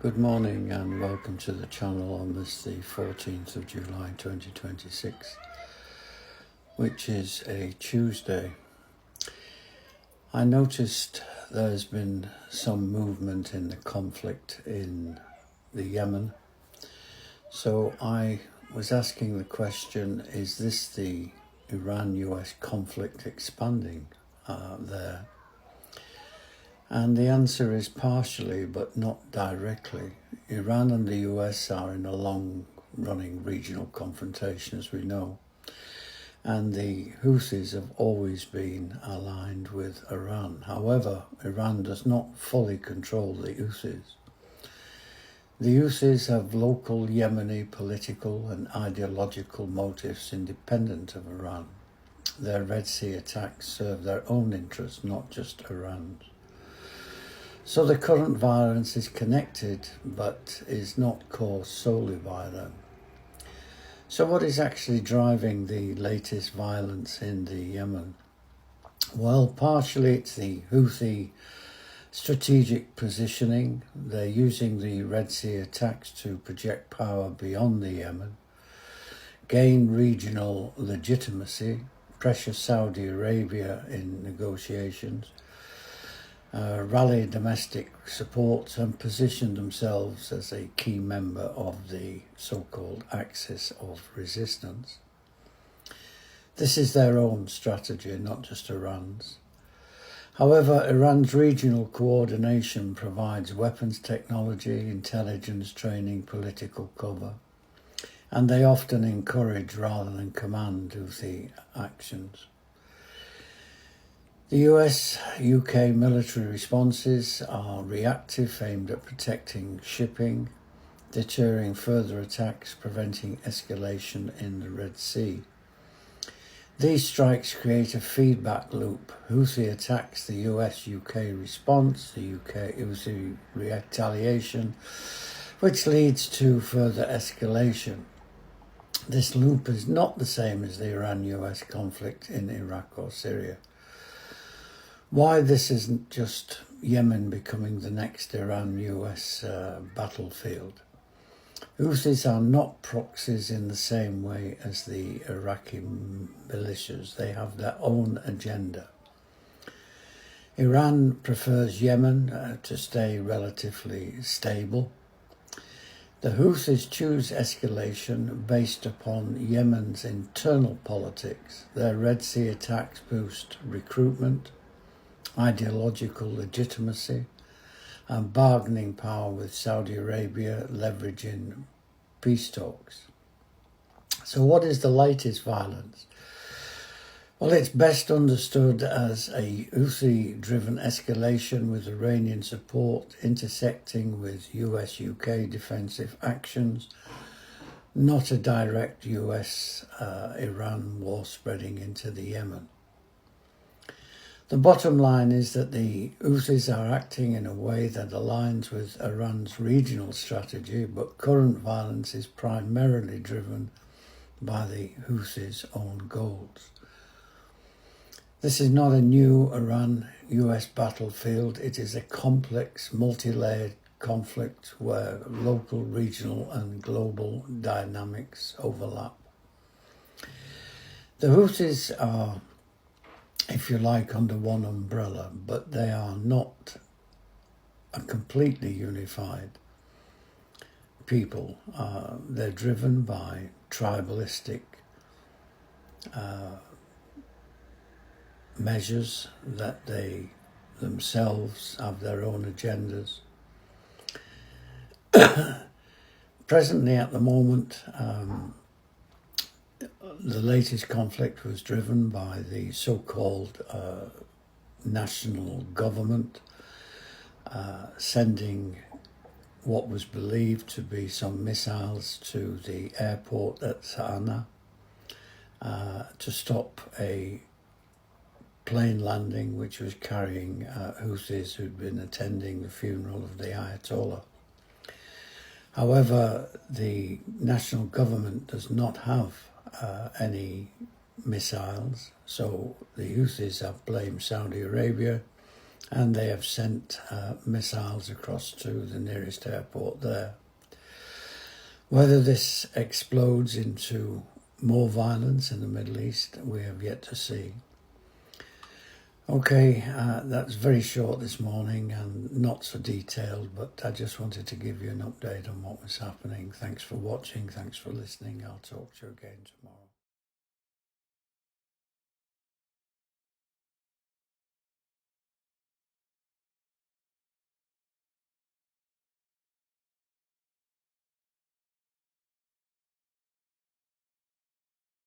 Good morning and welcome to the channel on this the 14th of July 2026, which is a Tuesday. I noticed there's been some movement in the conflict in the Yemen, so I was asking the question, is this the Iran-US conflict expanding there? And the answer is partially, but not directly. Iran and the US are in a long-running regional confrontation, as we know. And the Houthis have always been aligned with Iran. However, Iran does not fully control the Houthis. The Houthis have local Yemeni political and ideological motives independent of Iran. Their Red Sea attacks serve their own interests, not just Iran's. So the current violence is connected, but is not caused solely by them. So what is actually driving the latest violence in the Yemen? Well, partially it's the Houthi strategic positioning. They're using the Red Sea attacks to project power beyond the Yemen, gain regional legitimacy, pressure Saudi Arabia in negotiations, rally domestic support and position themselves as a key member of the so-called axis of resistance. This is their own strategy, not just Iran's. However, Iran's regional coordination provides weapons technology, intelligence training, political cover, and they often encourage rather than command Houthi actions. The US-UK military responses are reactive, aimed at protecting shipping, deterring further attacks, preventing escalation in the Red Sea. These strikes create a feedback loop. Houthi attacks, the US-UK response, the UK-Houthi retaliation, which leads to further escalation. This loop is not the same as the Iran-US conflict in Iraq or Syria. Why this isn't just Yemen becoming the next Iran-US battlefield. Houthis are not proxies in the same way as the Iraqi militias. They have their own agenda. Iran prefers Yemen to stay relatively stable. The Houthis choose escalation based upon Yemen's internal politics. Their Red Sea attacks boost recruitment, ideological legitimacy, and bargaining power with Saudi Arabia, leveraging peace talks. So what is the latest violence? Well, it's best understood as a Houthi-driven escalation with Iranian support intersecting with US-UK defensive actions, not a direct US-Iran war spreading into the Yemen. The bottom line is that the Houthis are acting in a way that aligns with Iran's regional strategy, but current violence is primarily driven by the Houthis' own goals. This is not a new Iran-US battlefield. It is a complex, multi-layered conflict where local, regional and global dynamics overlap. The Houthis are, if you like, under one umbrella, but they are not a completely unified people. They're driven by tribalistic measures that they themselves have their own agendas. Presently, at the moment, the latest conflict was driven by the so-called national government sending what was believed to be some missiles to the airport at Sana'a to stop a plane landing which was carrying Houthis who'd been attending the funeral of the Ayatollah. However, the national government does not have any missiles, so the Houthis have blamed Saudi Arabia and they have sent missiles across to the nearest airport there. Whether this explodes into more violence in the Middle East, we have yet to see. Okay, that's very short this morning and not so detailed, but I just wanted to give you an update on what was happening. Thanks for watching, thanks for listening. I'll talk to you again tomorrow.